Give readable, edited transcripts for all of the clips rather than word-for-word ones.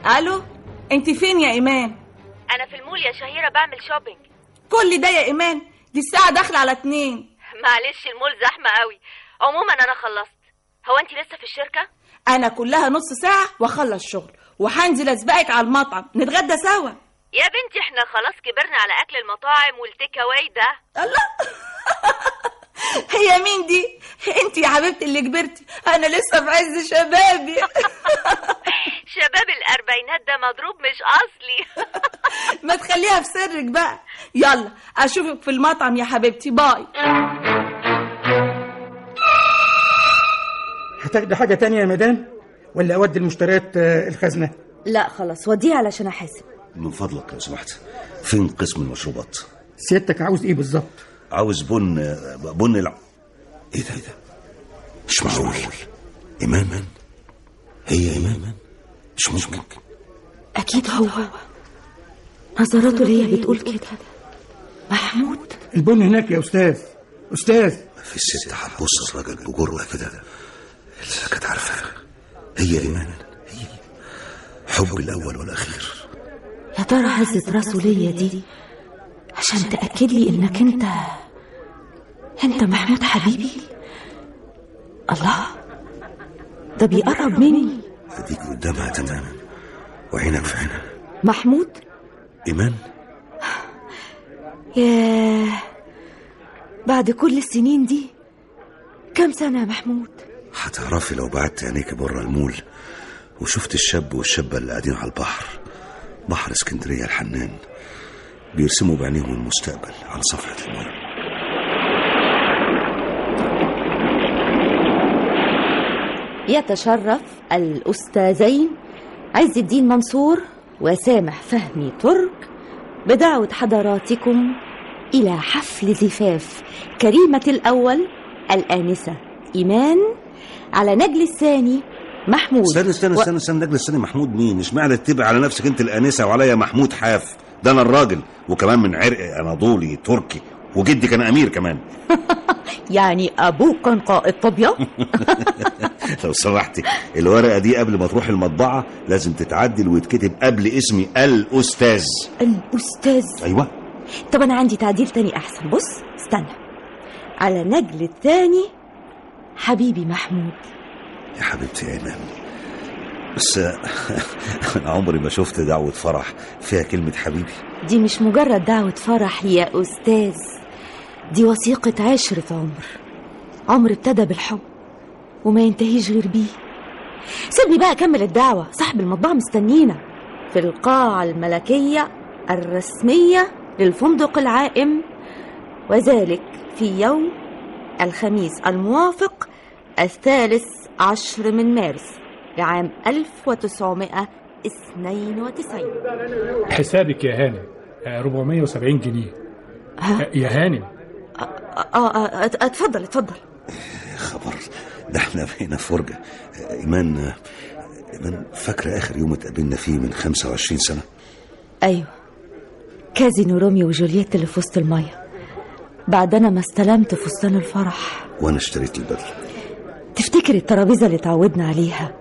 الو، انت فين يا ايمان؟ انا في المول يا شهيرة بعمل شوبينج. كل ده يا ايمان؟ دي الساعه داخله على 2. معلش المول زحمة قوي. عموما انا خلصت. هو انت لسه في الشركة؟ انا كلها نص ساعه واخلص شغل وهنزل اسبقك على المطعم نتغدى سوا. يا بنتي احنا خلاص كبرنا على اكل المطاعم والتيك اواي ده. الله. هي مين دي؟ انت يا حبيبتي اللي كبرتي، انا لسه في عز شبابي. شباب الاربعينات ده مضروب مش اصلي. ما تخليها في سرك بقى. يلا اشوفك في المطعم يا حبيبتي، باي. هتاخدي حاجة تانية يا مدام ولا اودي المشتريات الخزنة؟ لا خلاص وديه علشان احاسب. من فضلك لو سمحت، فين قسم المشروبات؟ سيادتك عاوز ايه بالظبط؟ عاوز بن ايه ده مش معقول. ايمان؟ هي ايمان؟ مش ممكن. اكيد هو، نظراته ليا بتقول كده. محمود البن هناك يا استاذ. في الست هتبص الراجل بجرأة كده، اللي كانت عارفة هي ايمان، هي حب الاول والاخير. يا ترى هزت راسه ليا دي عشان تأكد لي انك انت محمود حبيبي؟ الله، ده بيقرب مني. اديك قدامها تماما وعينك في عينها. محمود؟ ايمان؟ ياه، بعد كل السنين دي كم سنة يا محمود؟ هتعرفي لو بعدت عينيك بره المول وشفت الشاب والشابة اللي قاعدين على البحر، بحر اسكندرية الحنان، بيرسموا بعينيهم المستقبل على صفحة الماء. يتشرف الأستاذين عز الدين منصور وسامح فهمي ترك بدعوة حضراتكم إلى حفل زفاف كريمة الأول الآنسة إيمان على نجل الثاني محمود. استنى نجل الثاني محمود مين؟ اشمعنى تتبع على نفسك انت الآنسة وعليا محمود حاف؟ ده انا الراجل، وكمان من عرق اناضولي تركي، وجدي كان امير كمان. يعني ابوك كان قائد طبيعة؟ لو سمحتي، الورقة دي قبل ما تروح المطبعة لازم تتعدل ويتكتب قبل اسمي الأستاذ. الأستاذ؟ أيوة. طب أنا عندي تعديل تاني أحسن. بص استنى، على نجل الثاني حبيبي محمود. يا حبيبتي يا إيمان، بس أنا عمري ما شفت دعوة فرح فيها كلمة حبيبي. دي مش مجرد دعوة فرح يا أستاذ، دي وثيقة عشرة عمر ابتدى بالحب وما ينتهيش غير بيه. سيبني بقى أكمل الدعوة، صاحب المطبعة مستنينا في القاعة الملكية الرسمية للفندق العائم، وذلك في يوم الخميس الموافق 13 من مارس لعام 1992. حسابك يا هانم 470 جنيه. يا هانم. اتفضل. خبر، ده احنا بقينا فرجة. إيمان فاكرة آخر يوم اتقابلنا فيه من 25 سنة؟ أيوة، كازينو روميو وجولييت اللي في وسط المية، بعد أنا ما استلمت فستان الفرح وأنا اشتريت البدلة. تفتكر الترابيزة اللي تعودنا عليها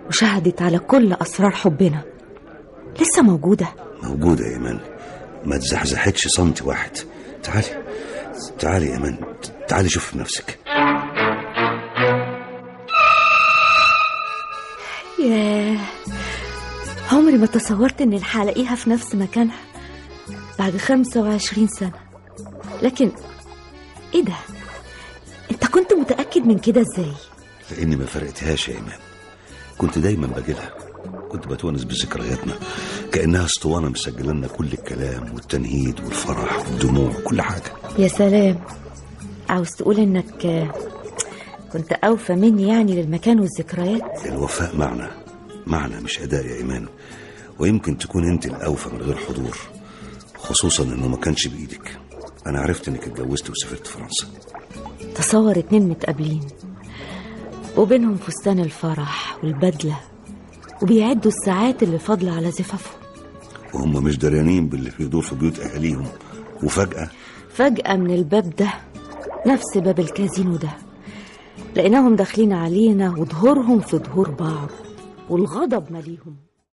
وشهدت على كل أسرار حبنا لسه موجودة يا إيمان، ما تزحزحتش سنتي واحد. تعالي يا إيمان، تعالي شوف بنفسك. ياه، عمري ما تصورت إن هلاقيها في نفس مكانها بعد 25 سنة. لكن إيه ده؟ أنت كنت متأكد من كده إزاي؟ لأني ما فرقتهاش يا إيمان، كنت دايما باجلها، كنت بتونس بذكرياتنا كأنها اسطوانة مسجلة لنا كل الكلام والتنهيد والفرح والدموع وكل حاجة. يا سلام، عاوز تقول إنك كنت أوفى مني يعني للمكان والذكريات؟ الوفاء معنى مش أداء يا إيمان، ويمكن تكون أنت الأوفى من غير حضور، خصوصا إنه ما كانش بإيدك. أنا عرفت إنك اتجوزت وسافرت فرنسا. تصور 2 متقابلين وبينهم فستان الفرح والبدلة وبيعدوا الساعات اللي فاضلة على زفافهم، وهم مش دريانين باللي بيدور في بيوت أهاليهم. وفجأة من الباب ده، نفس باب الكازينو ده، لقيناهم داخلين علينا وظهورهم في ظهور بعض والغضب ماليهم.